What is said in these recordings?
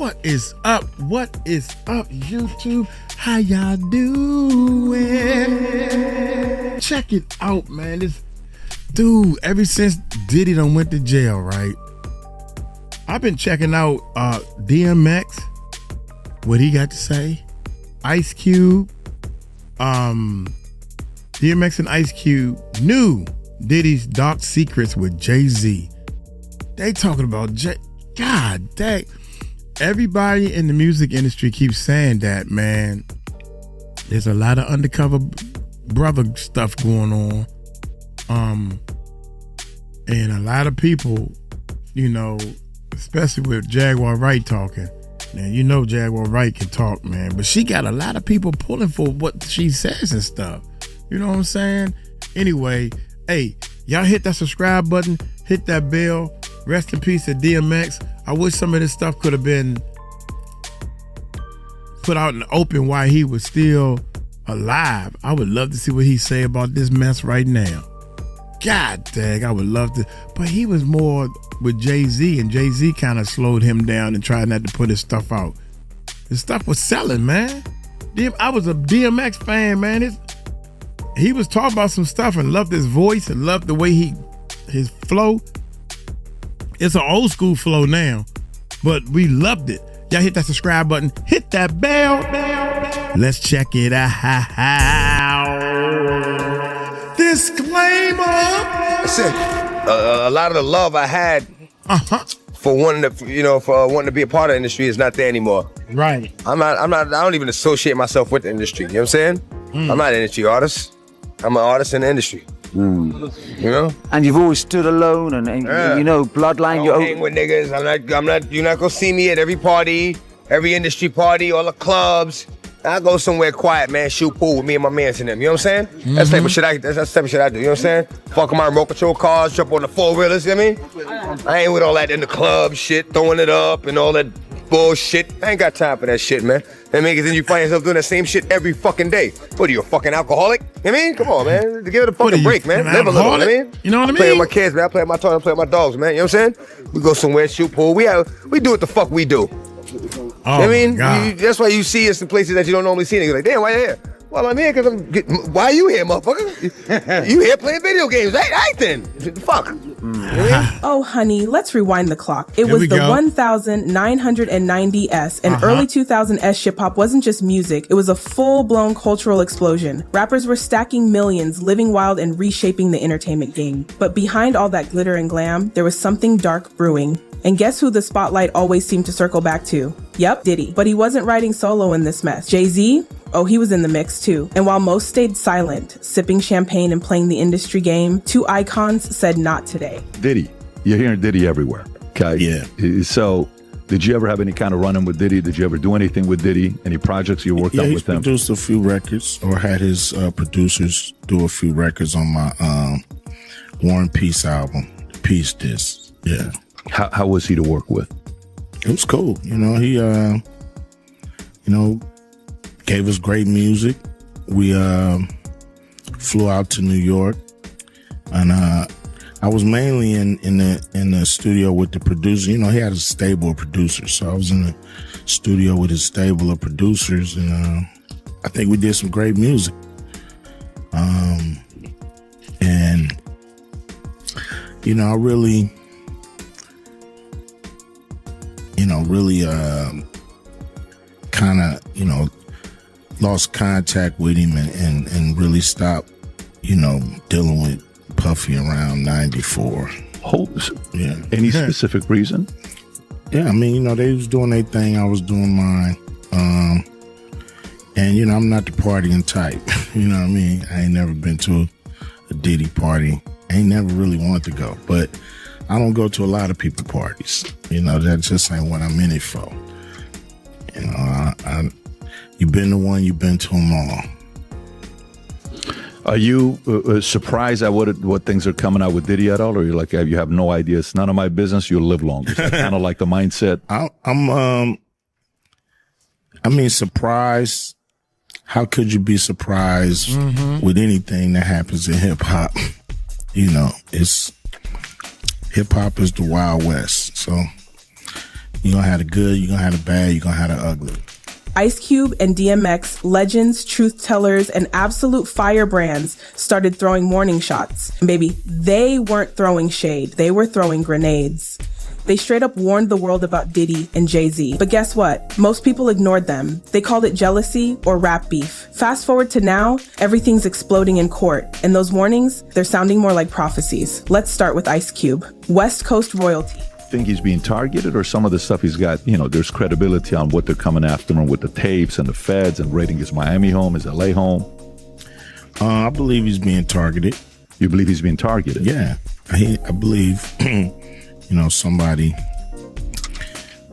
What is up? What is up, YouTube? How y'all doing? Check it out, man. This dude, ever since Diddy done went to jail, right? I've been checking out DMX, what he got to say. Ice Cube, DMX and Ice Cube knew Diddy's dark secrets with Jay-Z. They talking about God dang. Everybody in the music industry keeps saying that, man. There's a lot of undercover brother stuff going on. And a lot of people, you know, especially with Jaguar Wright talking. Now, you know Jaguar Wright can talk, man. But she got a lot of people pulling for what she says and stuff. You know what I'm saying? Anyway, hey, y'all hit that subscribe button. Hit that bell. Rest in peace to DMX. I wish some of this stuff could have been put out in the open while he was still alive. I would love to see what he say about this mess right now. God dang, I would love to. But he was more with Jay-Z, and Jay-Z kind of slowed him down and tried not to put his stuff out. His stuff was selling, man. I was a DMX fan, man. He was talking about some stuff and loved his voice and loved the way his flow. It's an old school flow now, but we loved it. Y'all hit that subscribe button, hit that bell. Let's check it out. Disclaimer. Listen, a lot of the love I had for wanting to be a part of the industry is not there anymore. Right. I don't even associate myself with the industry. You know what I'm saying? I'm not an industry artist. I'm an artist in the industry. You know? And you've always stood alone and you know, bloodline. I don't hang with niggas. I'm not. You're not gonna see me at every party, every industry party, all the clubs. I go somewhere quiet, man. Shoot pool with me and my mans and them. You know what I'm saying? That's the type of shit that's the type of shit I do. You know what I'm saying? Fuck my remote control cars, jump on the 4-wheelers. You know what I mean? I ain't with all that in the club shit, throwing it up and all that bullshit. I ain't got time for that shit, man. I mean, because then you find yourself doing the same shit every fucking day. What are you, a fucking alcoholic? You know what I mean? Come on, man. Give it a fucking break, man. Live a little, you know what I mean? You know what I mean? I play with my kids, man. I play with my toys, I play with my dogs, man. You know what I'm saying? We go somewhere, shoot pool. We do what the fuck we do. Oh, I mean, that's why you see us in places that you don't normally see. And you're like, damn, why you here? Well, I'm here because why are you here, motherfucker? You here playing video games. Right then. Fuck. Oh, honey, let's rewind the clock. It was the 1990s, and early 2000s ship-hop wasn't just music. It was a full-blown cultural explosion. Rappers were stacking millions, living wild, and reshaping the entertainment game. But behind all that glitter and glam, there was something dark brewing. And guess who the spotlight always seemed to circle back to? Yep, Diddy. But he wasn't riding solo in this mess. Jay-Z? Oh, he was in the mix too. And while most stayed silent, sipping champagne and playing the industry game, two icons said not today. Diddy. You're hearing Diddy everywhere. Okay? Yeah. So, did you ever have any kind of run-in with Diddy? Did you ever do anything with Diddy? Any projects you worked on with him? He produced a few records, or had his producers do a few records on my War and Peace album, Peace Disc. Yeah. How was he to work with? It was cool. You know, he, gave us great music. We flew out to New York, and I was mainly in the studio with the producer. You know, he had a stable of producers, so I was in the studio with his stable of producers, and I think we did some great music. And you know, I really kind of, lost contact with him and really stopped, dealing with Puffy around 94. Oh, yeah. Any specific reason? Yeah, I mean, they was doing their thing, I was doing mine. And, I'm not the partying type. You know what I mean? I ain't never been to a Diddy party. I ain't never really wanted to go. But I don't go to a lot of people parties. That just ain't what I'm in it for. You've been to one, you've been to them all. Are you surprised at what things are coming out with Diddy at all? Or you're like, you have no idea, it's none of my business, you'll live longer? Kind of like the mindset? I'm surprised. How could you be surprised with anything that happens in hip hop? Hip hop is the Wild West. So You're gonna have the good, you're gonna have the bad, you're gonna have the ugly. Ice Cube and DMX, legends, truth tellers, and absolute firebrands started throwing warning shots. And baby, they weren't throwing shade. They were throwing grenades. They straight up warned the world about Diddy and Jay-Z. But guess what? Most people ignored them. They called it jealousy or rap beef. Fast forward to now, everything's exploding in court. And those warnings, they're sounding more like prophecies. Let's start with Ice Cube. West Coast royalty. Think he's being targeted, or some of the stuff he's got, there's credibility on what they're coming after him with the tapes and the feds and raiding his Miami home, his LA home? I believe he's being targeted. You believe he's being targeted? Yeah. I believe, somebody,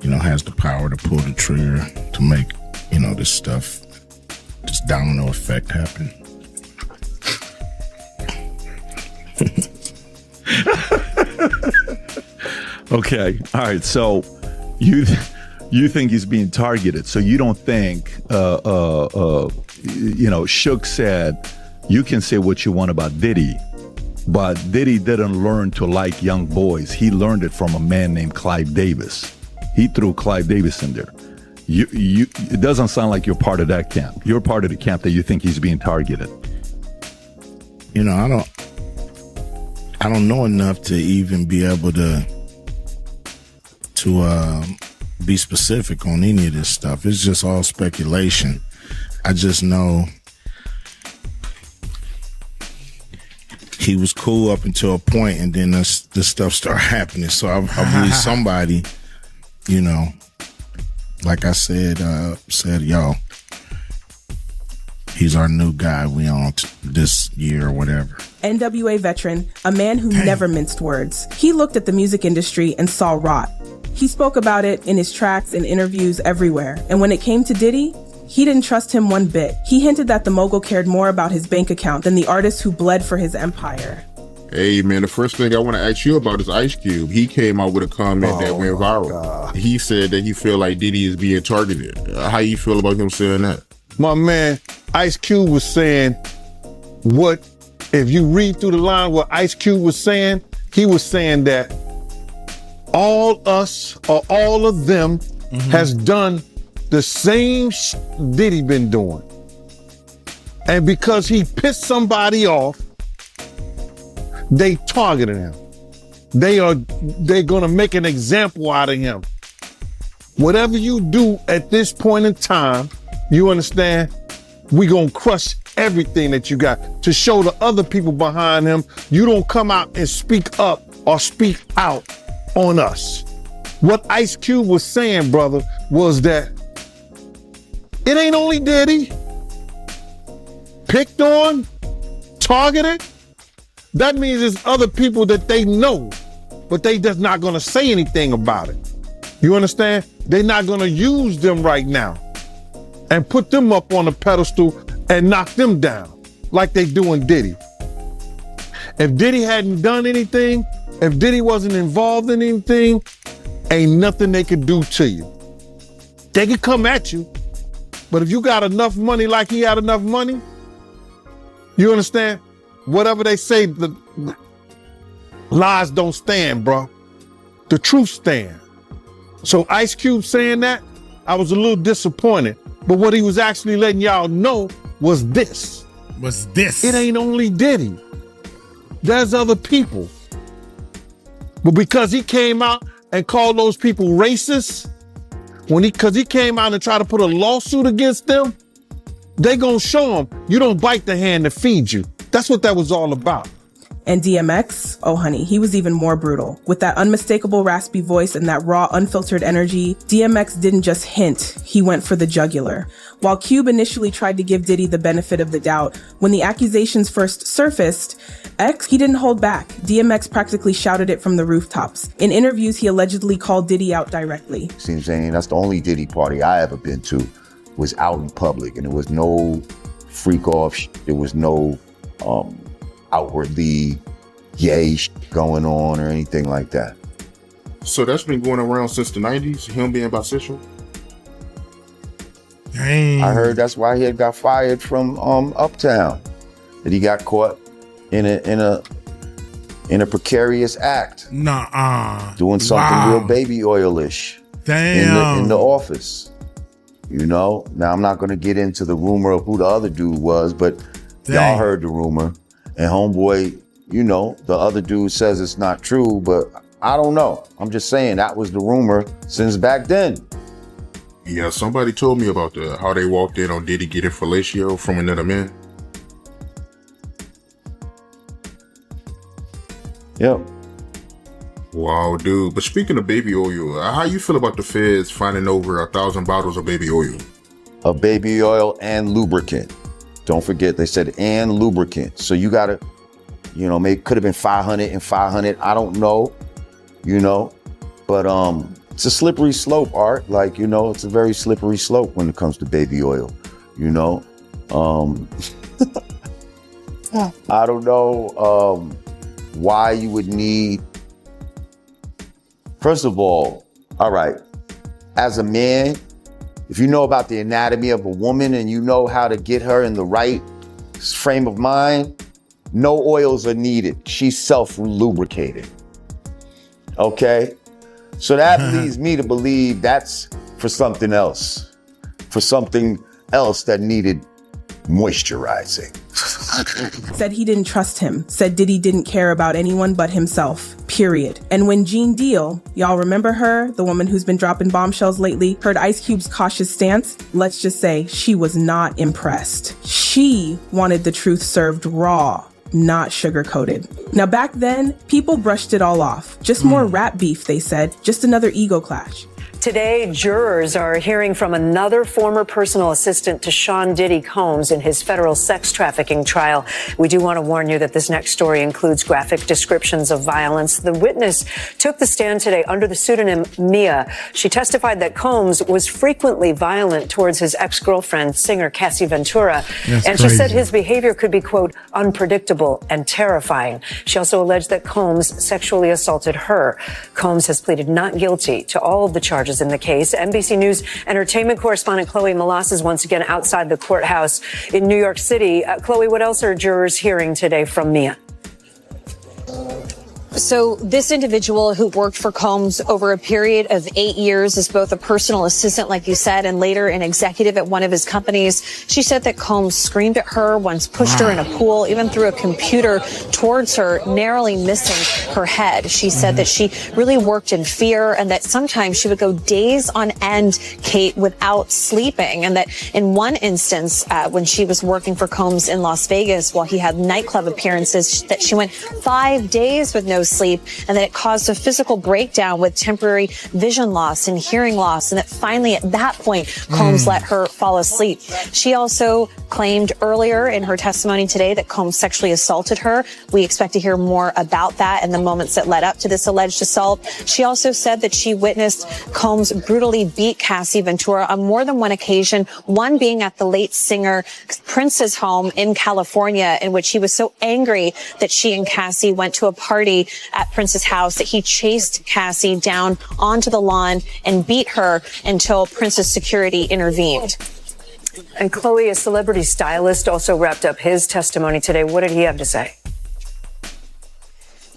has the power to pull the trigger to make, this stuff, this domino effect happen. Okay. All right. So you think he's being targeted. So you don't think, Shook said, you can say what you want about Diddy, but Diddy didn't learn to like young boys. He learned it from a man named Clive Davis. He threw Clive Davis in there. It doesn't sound like you're part of that camp. You're part of the camp that you think he's being targeted. I don't know enough to even be able to be specific on any of this stuff. It's just all speculation. I just know he was cool up until a point, and then this stuff started happening. So I believe somebody, like I said, yo, he's our new guy. We on this year or whatever. NWA veteran, a man who never minced words. He looked at the music industry and saw rot. He spoke about it in his tracks and interviews everywhere. And when it came to Diddy, he didn't trust him one bit. He hinted that the mogul cared more about his bank account than the artist who bled for his empire. Hey, man, the first thing I want to ask you about is Ice Cube. He came out with a comment that went viral. God. He said that he feel like Diddy is being targeted. How you feel about him saying that? My man, Ice Cube was saying if you read through the line what Ice Cube was saying, he was saying that all us or all of them has done the same Diddy been doing. And because he pissed somebody off, they targeted him. They're gonna make an example out of him. Whatever you do at this point in time, you understand, we gonna crush everything that you got to show the other people behind him. You don't come out and speak up or speak out on us. What Ice Cube was saying, brother, was that it ain't only Diddy. Picked on, targeted. That means there's other people that they know, but they just not gonna say anything about it. You understand? They're not gonna use them right now and put them up on a pedestal and knock them down like they doing Diddy. If Diddy hadn't done anything, if Diddy wasn't involved in anything, ain't nothing they could do to you. They could come at you, but if you got enough money like he had enough money, you understand? Whatever they say, the lies don't stand, bro. The truth stand. So Ice Cube saying that, I was a little disappointed. But what he was actually letting y'all know was this. What's this? It ain't only Diddy. There's other people. But because he came out and called those people racist, because he came out and tried to put a lawsuit against them, they gonna show him you don't bite the hand that feeds you. That's what that was all about. And DMX, oh honey, he was even more brutal. With that unmistakable raspy voice and that raw, unfiltered energy, DMX didn't just hint, he went for the jugular. While Cube initially tried to give Diddy the benefit of the doubt, when the accusations first surfaced, he didn't hold back. DMX practically shouted it from the rooftops. In interviews, he allegedly called Diddy out directly. See what I'm saying? That's the only Diddy party I ever been to, was out in public, and there was no freak-off, there was no outwardly gay going on or anything like that. So that's been going around since the 90s, him being bisexual? Dang. I heard that's why he had got fired from Uptown, that he got caught in a precarious act. Nuh-uh. Doing something real baby oil-ish. in the office. You know, now I'm not going to get into the rumor of who the other dude was, but y'all heard the rumor. And homeboy, you know, the other dude says it's not true, but I don't know. I'm just saying that was the rumor since back then. Yeah, somebody told me about how they walked in on Diddy getting fellatio from another man. Yep. Wow, dude. But speaking of baby oil, how you feel about the feds finding over 1,000 bottles of baby oil? Of baby oil and lubricant. Don't forget, they said and lubricant. So you gotta, you know, maybe could have been 500 and 500. I don't know, you know, but it's a slippery slope, Art. Like, you know, it's a very slippery slope when it comes to baby oil, you know. I don't know why you would need. First of all right, as a man, if you know about the anatomy of a woman and you know how to get her in the right frame of mind, no oils are needed. She's self-lubricated. Okay? So that leads me to believe that's for something else. For something else that needed moisturizing. Said he didn't trust him. Said Diddy didn't care about anyone but himself. Period. And when Jean Deal, y'all remember her, the woman who's been dropping bombshells lately, heard Ice Cube's cautious stance, let's just say she was not impressed. She wanted the truth served raw, not sugar-coated. Now back then, people brushed it all off. Just more rap beef, they said. Just another ego clash. Today, jurors are hearing from another former personal assistant to Sean Diddy Combs in his federal sex trafficking trial. We do want to warn you that this next story includes graphic descriptions of violence. The witness took the stand today under the pseudonym Mia. She testified that Combs was frequently violent towards his ex-girlfriend, singer Cassie Ventura. And she said his behavior could be, quote, unpredictable and terrifying. She also alleged that Combs sexually assaulted her. Combs has pleaded not guilty to all of the charges in the case. NBC News entertainment correspondent Chloe Malas is once again outside the courthouse in New York City. Chloe, what else are jurors hearing today from Mia? So this individual who worked for Combs over a period of 8 years as both a personal assistant, like you said, and later an executive at one of his companies, she said that Combs screamed at her, once pushed her in a pool, even threw a computer towards her, narrowly missing her head. She said that she really worked in fear and that sometimes she would go days on end, Kate, without sleeping. And that in one instance, when she was working for Combs in Las Vegas while he had nightclub appearances, that she went 5 days with no sleep, and that it caused a physical breakdown with temporary vision loss and hearing loss, and that finally at that point Combs let her fall asleep. She also claimed earlier in her testimony today that Combs sexually assaulted her. We expect to hear more about that in the moments that led up to this alleged assault. She also said that she witnessed Combs brutally beat Cassie Ventura on more than one occasion, one being at the late singer Prince's home in California, in which he was so angry that she and Cassie went to a party at Prince's house that he chased Cassie down onto the lawn and beat her until Prince's security intervened. And Chloe, a celebrity stylist, also wrapped up his testimony today. What did he have to say?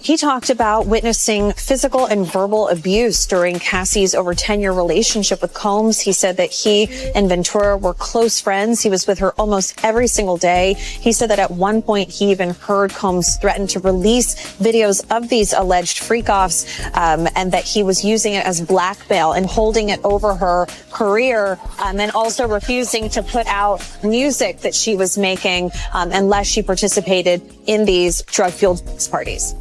He talked about witnessing physical and verbal abuse during Cassie's over 10-year relationship with Combs. He said that he and Ventura were close friends. He was with her almost every single day. He said that at one point he even heard Combs threaten to release videos of these alleged freak-offs, and that he was using it as blackmail and holding it over her career, and also refusing to put out music that she was making unless she participated in these drug-fueled parties.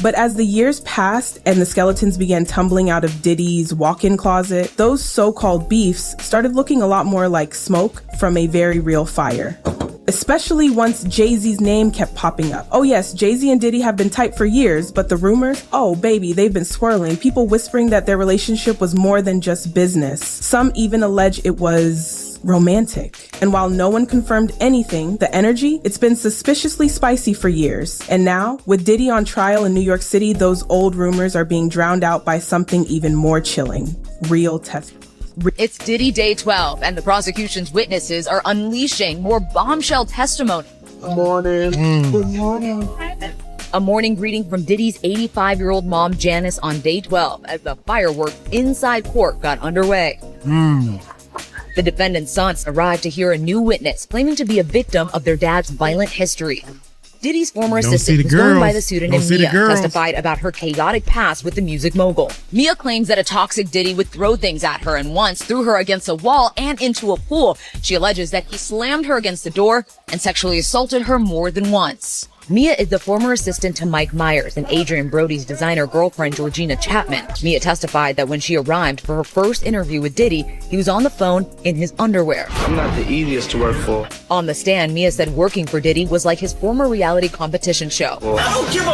But as the years passed and the skeletons began tumbling out of Diddy's walk-in closet, those so-called beefs started looking a lot more like smoke from a very real fire. Especially once Jay-Z's name kept popping up. Oh yes, Jay-Z and Diddy have been tight for years, but the rumors, oh baby, they've been swirling. People whispering that their relationship was more than just business. Some even allege it was romantic. And while no one confirmed anything, the energy, it's been suspiciously spicy for years. And now, with Diddy on trial in New York City, those old rumors are being drowned out by something even more chilling. Real testimony. It's Diddy Day 12, and the prosecution's witnesses are unleashing more bombshell testimony. Good morning. Good morning. A morning greeting from Diddy's 85-year-old mom, Janice, on day 12 as the fireworks inside court got underway. The defendant's sons arrived to hear a new witness claiming to be a victim of their dad's violent history. Diddy's former assistant, who's going by the pseudonym Mia, testified about her chaotic past with the music mogul. Mia claims that a toxic Diddy would throw things at her and once threw her against a wall and into a pool. She alleges that he slammed her against the door and sexually assaulted her more than once. Mia is the former assistant to Mike Myers and Adrian Brody's designer girlfriend, Georgina Chapman. Mia testified that when she arrived for her first interview with Diddy, he was on the phone in his underwear. I'm not the easiest to work for. On the stand, Mia said working for Diddy was like his former reality competition show. I don't give a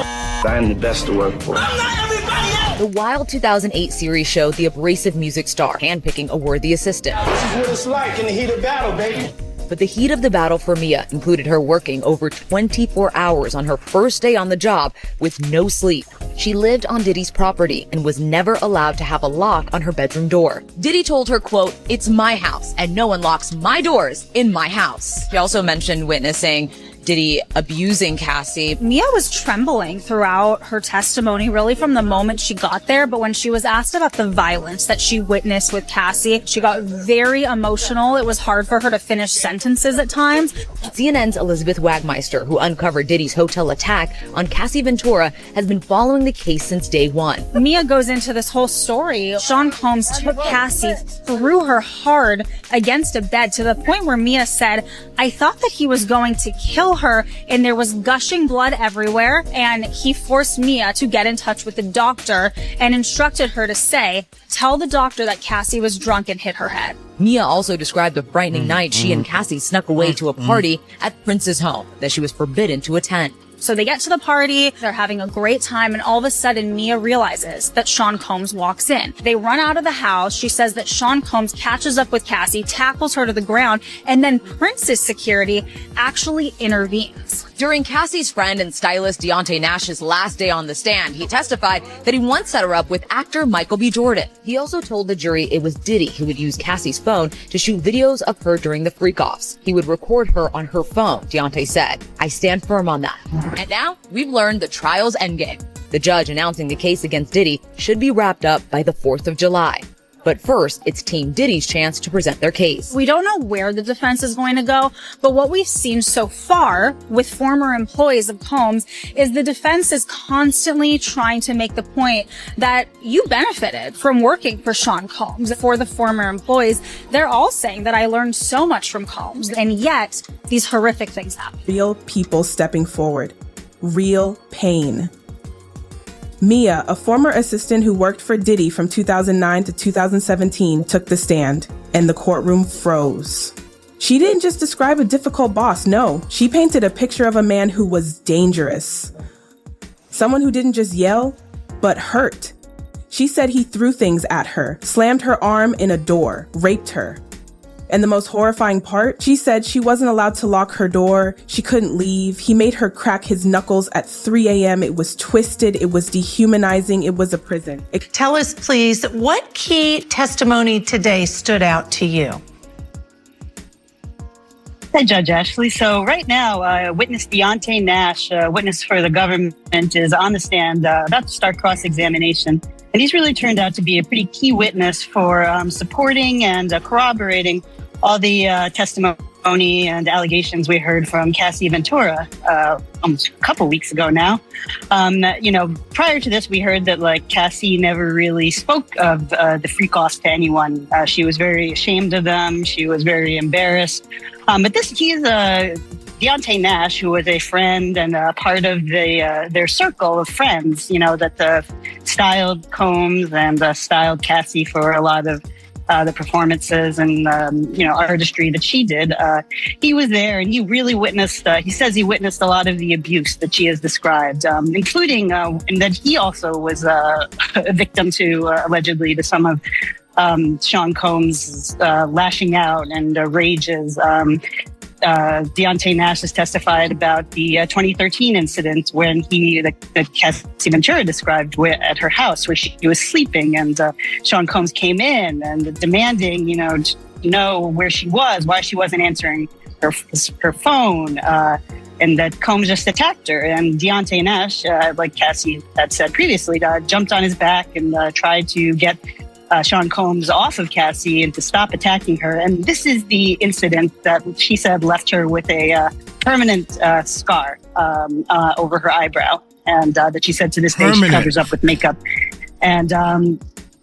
I am the best to work for. I'm not everybody else. The wild 2008 series showed the abrasive music star handpicking a worthy assistant. This is what it's like in the heat of battle, baby. But the heat of the battle for Mia included her working over 24 hours on her first day on the job with no sleep. She lived on Diddy's property and was never allowed to have a lock on her bedroom door. Diddy told her, quote, "It's my house and no one locks my doors in my house." She also mentioned witnessing Diddy abusing Cassie. Mia was trembling throughout her testimony, really from the moment she got there. But when she was asked about the violence that she witnessed with Cassie, she got very emotional. It was hard for her to finish sentences at times. CNN's Elizabeth Wagmeister, who uncovered Diddy's hotel attack on Cassie Ventura, has been following the case since day one. Mia goes into this whole story. Sean Combs took Cassie, threw her hard against a bed to the point where Mia said, "I thought that he was going to kill her, and there was gushing blood everywhere, and he forced Mia to get in touch with the doctor and instructed her to say, tell the doctor that Cassie was drunk and hit her head." Mia also described the frightening night she and Cassie snuck away to a party at Prince's home that she was forbidden to attend. So they get to the party, they're having a great time, and all of a sudden Mia realizes that Sean Combs walks in. They run out of the house. She says that Sean Combs catches up with Cassie, tackles her to the ground, and then Prince's security actually intervenes. During Cassie's friend and stylist Deontay Nash's last day on the stand, he testified that he once set her up with actor Michael B. Jordan. He also told the jury it was Diddy who would use Cassie's phone to shoot videos of her during the freakoffs. He would record her on her phone, Deontay said. "I stand firm on that." And now we've learned the trial's endgame. The judge announcing the case against Diddy should be wrapped up by the 4th of July. But first, it's Team Diddy's chance to present their case. We don't know where the defense is going to go, but what we've seen so far with former employees of Combs is the defense is constantly trying to make the point that you benefited from working for Sean Combs. For the former employees, they're all saying that I learned so much from Combs, and yet these horrific things happen. Real people stepping forward. Real pain. Mia, a former assistant who worked for Diddy from 2009 to 2017, took the stand, and the courtroom froze. She didn't just describe a difficult boss, no. She painted a picture of a man who was dangerous. Someone who didn't just yell, but hurt. She said he threw things at her, slammed her arm in a door, raped her. And the most horrifying part, she said she wasn't allowed to lock her door. She couldn't leave. He made her crack his knuckles at 3 a.m. It was twisted. It was dehumanizing. It was a prison. Tell us, please, what key testimony today stood out to you? Hi, Judge Ashley. So right now, witness Deontay Nash, witness for the government, is on the stand about to start cross-examination. And he's really turned out to be a pretty key witness for supporting and corroborating all the testimony and allegations we heard from Cassie Ventura almost a couple weeks ago now. Prior to this, we heard that Cassie never really spoke of the freakoffs to anyone. She was very ashamed of them. She was very embarrassed. But he's Deontay Nash, who was a friend and a part of their circle of friends, that styled Combs and styled Cassie for a lot of the performances and, artistry that she did. He was there and he really witnessed, he says he witnessed a lot of the abuse that she has described, including, and that he also was a victim to, allegedly, to some of Sean Combs' lashing out and rages. Deontay Nash has testified about the 2013 incident when that Cassie Ventura described at her house where she was sleeping and Sean Combs came in and demanding, to know where she was, why she wasn't answering her phone. and that Combs just attacked her. And Deontay Nash, like Cassie had said previously, jumped on his back and tried to get Sean Combs off of Cassie and to stop attacking her. And this is the incident that she said left her with a permanent scar over her eyebrow, and that she said to this day she covers up with makeup. And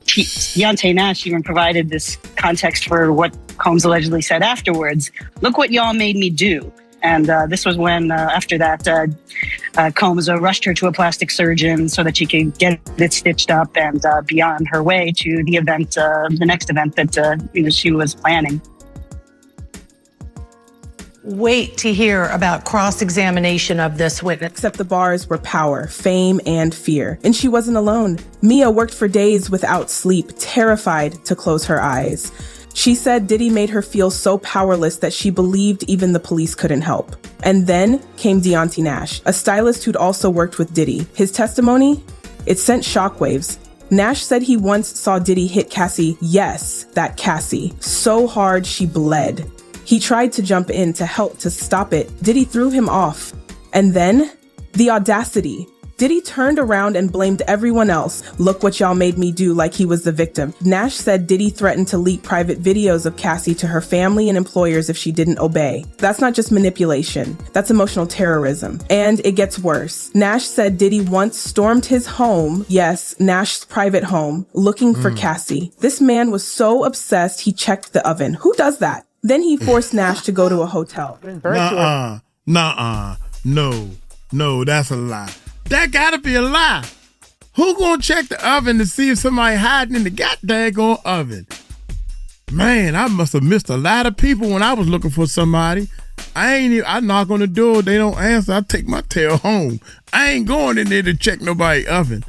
Deontay Nash even provided this context for what Combs allegedly said afterwards. "Look what y'all made me do." And this was when, after that, Combs rushed her to a plastic surgeon so that she could get it stitched up and be on her way to the event, the next event that she was planning. Wait to hear about cross-examination of this witness. Except the bars were power, fame, and fear. And she wasn't alone. Mia worked for days without sleep, terrified to close her eyes. She said Diddy made her feel so powerless that she believed even the police couldn't help. And then came Deontay Nash, a stylist who'd also worked with Diddy. His testimony? It sent shockwaves. Nash said he once saw Diddy hit Cassie, yes, that Cassie, so hard she bled. He tried to jump in to help to stop it. Diddy threw him off. And then, the audacity. Diddy turned around and blamed everyone else. "Look what y'all made me do," like he was the victim. Nash said Diddy threatened to leak private videos of Cassie to her family and employers if she didn't obey. That's not just manipulation. That's emotional terrorism. And it gets worse. Nash said Diddy once stormed his home, yes, Nash's private home, looking for Cassie. This man was so obsessed he checked the oven. Who does that? Then he forced Nash to go to a hotel. No, that's a lie. That gotta be a lie. Who gonna check the oven to see if somebody hiding in the goddamn oven? Man, I must have missed a lot of people when I was looking for somebody. I knock on the door, they don't answer, I take my tail home. I ain't going in there to check nobody's oven.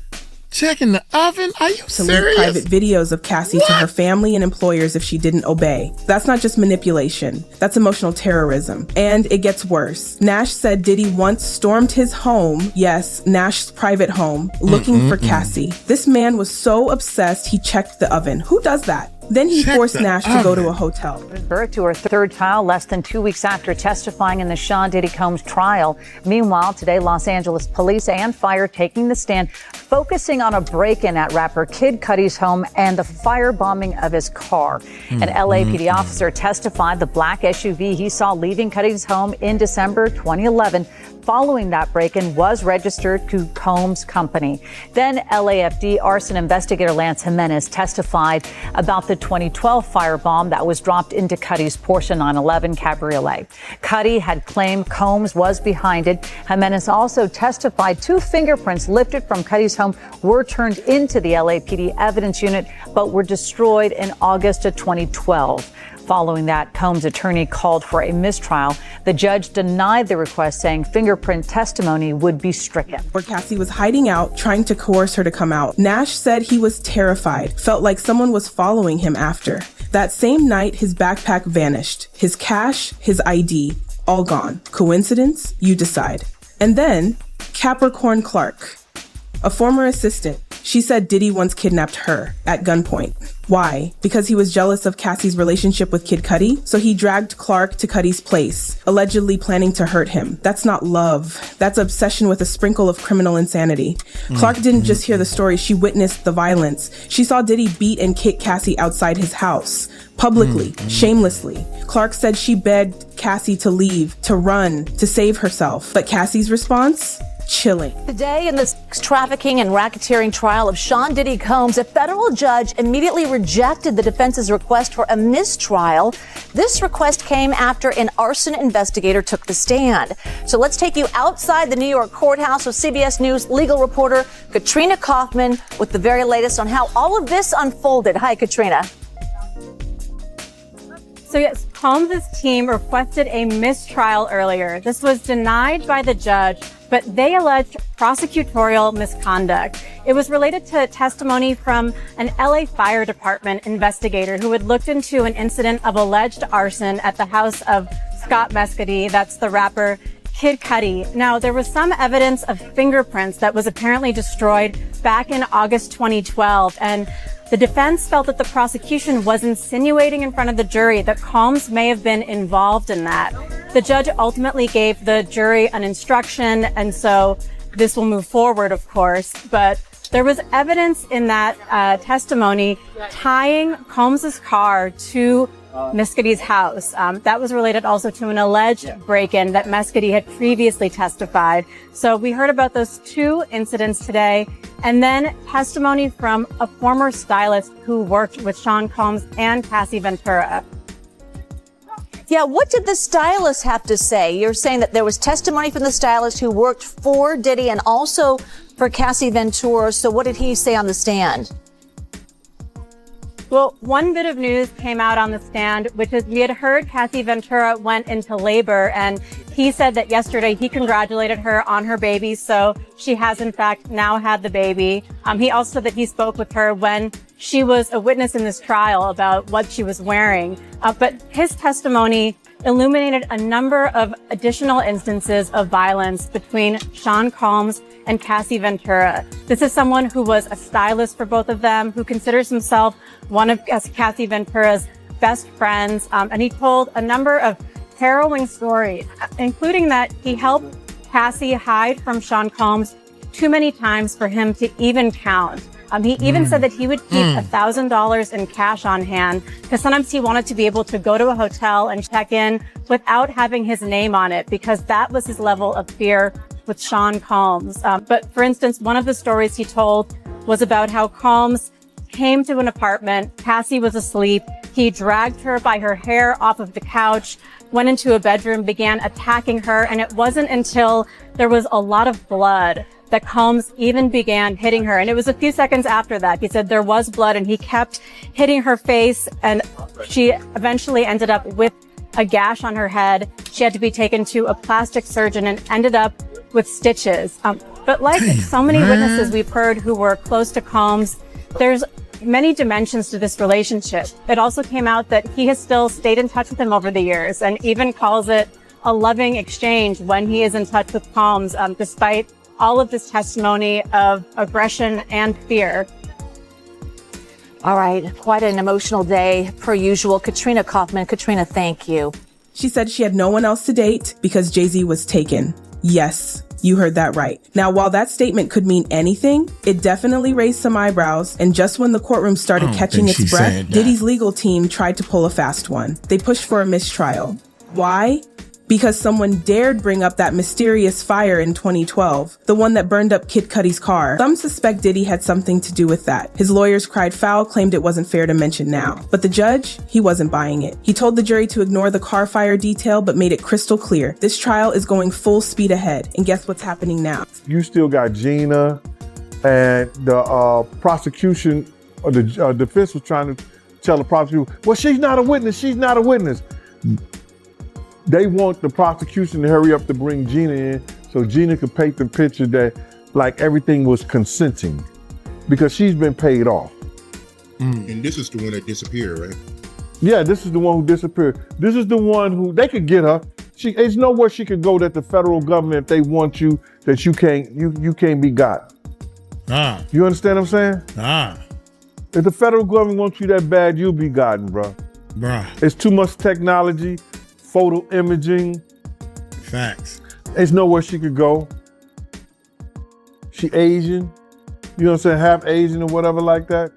Checking the oven? Are you serious? To leak private videos of Cassie to her family and employers if she didn't obey. That's not just manipulation. That's emotional terrorism. And it gets worse. Nash said Diddy once stormed his home, yes, Nash's private home, looking for Cassie. This man was so obsessed he checked the oven. Who does that? Then he forced Nash to go to a hotel. Birth to her third child less than 2 weeks after testifying in the Sean Diddy Combs trial. Meanwhile, today, Los Angeles police and fire taking the stand, focusing on a break-in at rapper Kid Cudi's home and the firebombing of his car. An LAPD officer testified the black SUV he saw leaving Cudi's home in December 2011 following that break-in was registered to Combs Company. Then LAFD arson investigator Lance Jimenez testified about the 2012 firebomb that was dropped into Cudi's Porsche 911 Cabriolet. Cudi had claimed Combs was behind it. Jimenez also testified 2 fingerprints lifted from Cudi's home were turned into the LAPD evidence unit, but were destroyed in August of 2012. Following that, Combs' attorney called for a mistrial. The judge denied the request, saying fingerprint testimony would be stricken. Where Cassie was hiding out, trying to coerce her to come out. Nash said he was terrified, felt like someone was following him after. That same night, his backpack vanished. His cash, his ID, all gone. Coincidence? You decide. And then, Capricorn Clark, a former assistant. She said Diddy once kidnapped her at gunpoint. Why? Because he was jealous of Cassie's relationship with Kid Cudi? So he dragged Clark to Cudi's place, allegedly planning to hurt him. That's not love. That's obsession with a sprinkle of criminal insanity. Clark didn't just hear the story, she witnessed the violence. She saw Diddy beat and kick Cassie outside his house. Publicly, shamelessly. Clark said she begged Cassie to leave, to run, to save herself. But Cassie's response? Chilling. Today, in the sex trafficking and racketeering trial of Sean Diddy Combs, a federal judge immediately rejected the defense's request for a mistrial. This request came after an arson investigator took the stand. So let's take you outside the New York courthouse with CBS News legal reporter Katrina Kaufman with the very latest on how all of this unfolded. Hi, Katrina. So yes, Combs' team requested a mistrial earlier. This was denied by the judge, but they alleged prosecutorial misconduct. It was related to testimony from an LA Fire Department investigator who had looked into an incident of alleged arson at the house of Scott Mescudi, that's the rapper Kid Cudi. Now, there was some evidence of fingerprints that was apparently destroyed back in August 2012, and the defense felt that the prosecution was insinuating in front of the jury that Combs may have been involved in that. The judge ultimately gave the jury an instruction, and so this will move forward, of course, but there was evidence in that testimony tying Combs's car to Mescudi's house. That was related also to an alleged break-in that Mescudi had previously testified. So we heard about those two incidents today, and then testimony from a former stylist who worked with Sean Combs and Cassie Ventura. Yeah, what did the stylist have to say? You're saying that there was testimony from the stylist who worked for Diddy and also for Cassie Ventura. So what did he say on the stand? Well, one bit of news came out on the stand, which is we had heard Cassie Ventura went into labor, and he said that yesterday he congratulated her on her baby. So she has, in fact, now had the baby. He also said that he spoke with her when she was a witness in this trial about what she was wearing. But his testimony illuminated a number of additional instances of violence between Sean Combs and Cassie Ventura. This is someone who was a stylist for both of them, who considers himself one of Cassie Ventura's best friends. And he told a number of harrowing stories, including that he helped Cassie hide from Sean Combs too many times for him to even count. He even said that he would keep $1,000 in cash on hand because sometimes he wanted to be able to go to a hotel and check in without having his name on it because that was his level of fear with Sean Combs. But for instance, one of the stories he told was about how Combs came to an apartment. Cassie was asleep. He dragged her by her hair off of the couch, went into a bedroom, began attacking her. And it wasn't until there was a lot of blood that Combs even began hitting her. And it was a few seconds after that. He said there was blood and he kept hitting her face. And she eventually ended up with a gash on her head. She had to be taken to a plastic surgeon and ended up with stitches. But like so many witnesses we've heard who were close to Combs, there's many dimensions to this relationship. It also came out that he has still stayed in touch with him over the years and even calls it a loving exchange when he is in touch with Combs, despite all of this testimony of aggression and fear. All right, quite an emotional day per usual. Katrina Kaufman. Katrina, thank you. She said she had no one else to date because Jay-Z was taken. Yes, you heard that right. Now, while that statement could mean anything, it definitely raised some eyebrows. And just when the courtroom started catching its breath, Diddy's legal team tried to pull a fast one. They pushed for a mistrial. Why? Because someone dared bring up that mysterious fire in 2012, the one that burned up Kid Cudi's car. Some suspect Diddy had something to do with that. His lawyers cried foul, claimed it wasn't fair to mention now. But the judge, he wasn't buying it. He told the jury to ignore the car fire detail, but made it crystal clear. This trial is going full speed ahead. And guess what's happening now? You still got Gina, and the prosecution, or the defense was trying to tell the prosecutor, well, she's not a witness, she's not a witness. They want the prosecution to hurry up to bring Gina in so Gina could paint the picture that like everything was consenting because she's been paid off. And this is the one that disappeared, right? Yeah, this is the one who disappeared. This is the one who, they could get her. There's nowhere she could go that the federal government, if they want you, that you can't be got. You understand what I'm saying? If the federal government wants you that bad, you'll be gotten, bruh. It's too much technology. Photo imaging. Facts. There's nowhere she could go. She Asian. You know what I'm saying? Half Asian or whatever like that.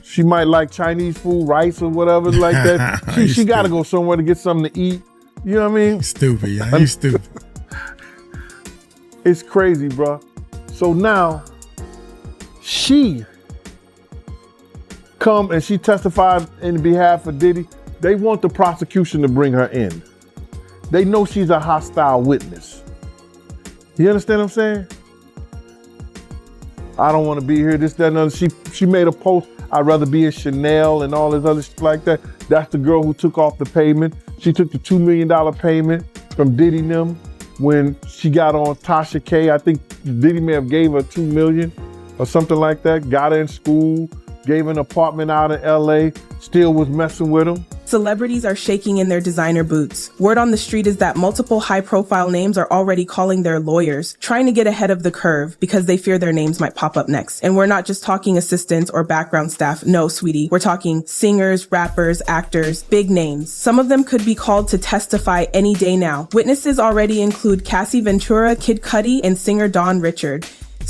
She might like Chinese food, rice or whatever like that. She got to go somewhere to get something to eat. You know what I mean? Stupid, yeah. You stupid. It's crazy, bro. So now she come and she testified in behalf of Diddy. They want the prosecution to bring her in. They know she's a hostile witness. You understand what I'm saying? I don't want to be here, this, that, and other. She made a post, I'd rather be in Chanel and all this other shit like that. That's the girl who took off the payment. She took the $2 million payment from Diddy and them when she got on Tasha K. I think Diddy may have gave her $2 million or something like that. Got her in school, gave her an apartment out in LA. still was messing with him. Celebrities are shaking in their designer boots. Word on the street is that multiple high-profile names are already calling their lawyers, trying to get ahead of the curve because they fear their names might pop up next. And we're not just talking assistants or background staff. No, sweetie. We're talking singers, rappers, actors, big names. Some of them could be called to testify any day now. Witnesses already include Cassie Ventura, Kid Cudi, and singer Don Richard.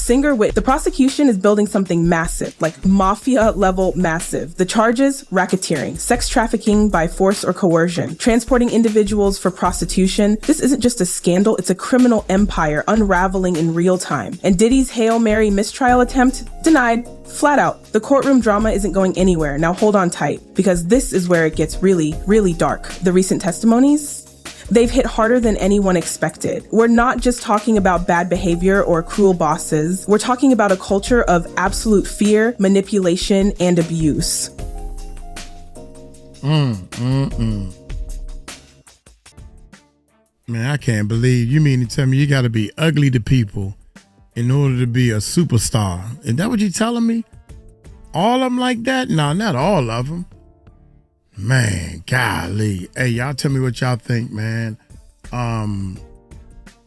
The prosecution is building something massive, like mafia-level massive. The charges, racketeering, sex trafficking by force or coercion, transporting individuals for prostitution. This isn't just a scandal, it's a criminal empire unraveling in real time. And Diddy's Hail Mary mistrial attempt, denied, flat out. The courtroom drama isn't going anywhere. Now hold on tight, because this is where it gets really, really dark. The recent testimonies, they've hit harder than anyone expected. We're not just talking about bad behavior or cruel bosses. We're talking about a culture of absolute fear, manipulation, and abuse. Man, I can't believe you mean to tell me you got to be ugly to people in order to be a superstar. Is that what you're telling me? All of them like that? No, not all of them. Man, golly. Hey, y'all tell me what y'all think, man.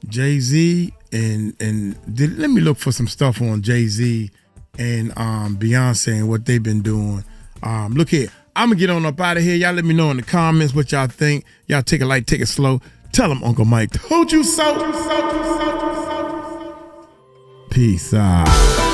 Jay-Z and let me look for some stuff on Jay-Z and Beyonce and what they've been doing. Look here. I'm going to get on up out of here. Y'all let me know in the comments what y'all think. Y'all take it light, take it slow. Tell them Uncle Mike told you so. Peace out.